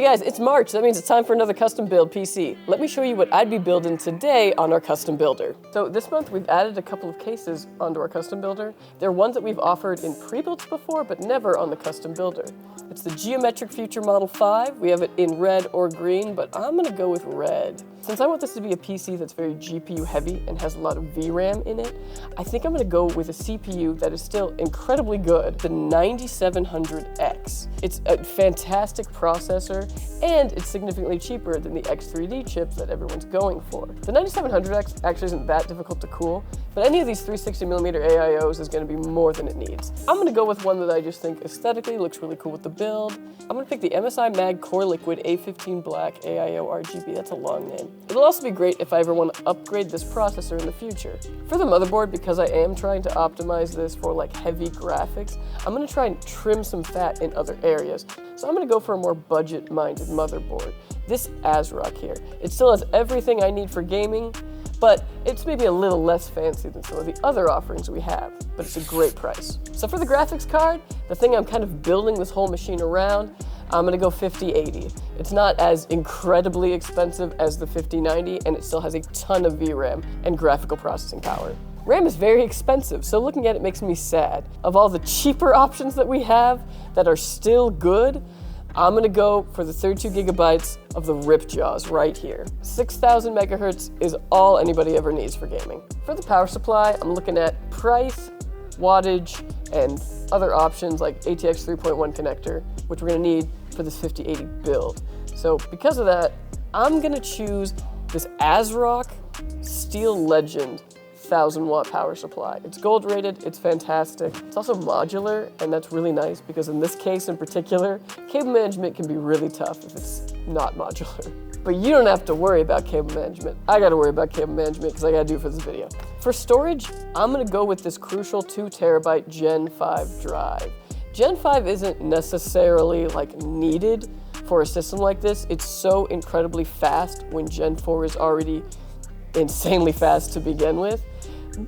Hey guys, it's March. That means it's time for another custom build PC. Let me show you what I'd be building today on our custom builder. So this month we've added a couple of cases onto our custom builder. They're ones that we've offered in pre-builds before, but never on the custom builder. It's the Geometric Future Model 5. We have it in red or green, but I'm gonna go with red. Since I want this to be a PC that's very GPU heavy and has a lot of VRAM in it, I think I'm gonna go with a CPU that is still incredibly good, the 9700X. It's a fantastic processor, and it's significantly cheaper than the X3D chips that everyone's going for. The 9700X actually isn't that difficult to cool, but any of these 360mm AIOs is gonna be more than it needs. I'm gonna go with one that I just think aesthetically looks really cool with the build. I'm gonna pick the MSI Mag Coreliquid A15 Black AIO RGB, that's a long name. It'll also be great if I ever want to upgrade this processor in the future. For the motherboard, because I am trying to optimize this for like heavy graphics, I'm gonna try and trim some fat in other areas. So I'm gonna go for a more budget-minded motherboard. This ASRock here, it still has everything I need for gaming, but it's maybe a little less fancy than some of the other offerings we have, but it's a great price. So for the graphics card, the thing I'm kind of building this whole machine around, I'm gonna go 5080. It's not as incredibly expensive as the 5090, and it still has a ton of VRAM and graphical processing power. RAM is very expensive, so looking at it makes me sad. Of all the cheaper options that we have that are still good, I'm gonna go for the 32 gigabytes of the Ripjaws right here. 6000 megahertz is all anybody ever needs for gaming. For the power supply, I'm looking at price, wattage, and other options like ATX 3.1 connector, which we're gonna need for this 5080 build. So because of that, I'm gonna choose this ASRock Steel Legend 1000-watt power supply. It's gold rated, it's fantastic. It's also modular, and that's really nice because in this case in particular, cable management can be really tough if it's not modular. But you don't have to worry about cable management. I gotta worry about cable management because I gotta do it for this video. For storage, I'm gonna go with this crucial 2 terabyte Gen 5 drive. Gen 5 isn't necessarily like needed for a system like this. It's so incredibly fast when Gen 4 is already insanely fast to begin with.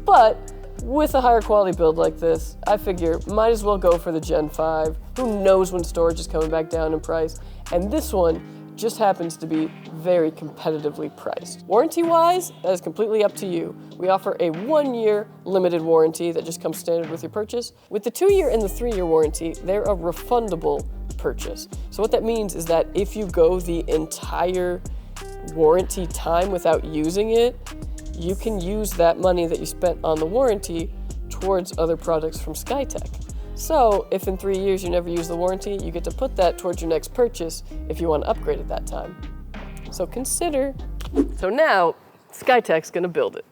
But with a higher quality build like this, I figure might as well go for the Gen 5. Who knows when storage is coming back down in price? And this one just happens to be very competitively priced. Warranty-wise, that is completely up to you. We offer a 1-year limited warranty that just comes standard with your purchase. With the 2-year and the 3-year warranty, they're a refundable purchase. So what that means is that if you go the entire warranty time without using it, you can use that money that you spent on the warranty towards other products from Skytech. So if in 3 years you never use the warranty, you get to put that towards your next purchase if you want to upgrade at that time. So consider. So now, Skytech's gonna build it.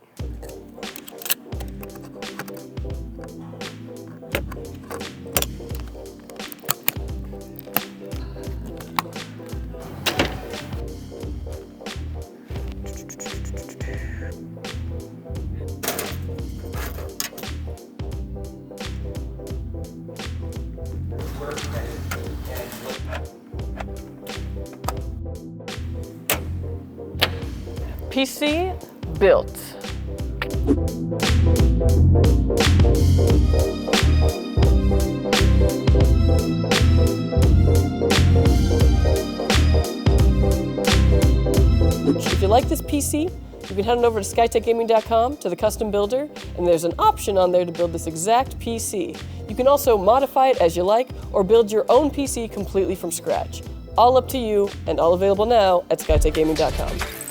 PC built. If you like this PC, you can head on over to skytechgaming.com to the custom builder, and there's an option on there to build this exact PC. You can also modify it as you like or build your own PC completely from scratch. All up to you and all available now at skytechgaming.com.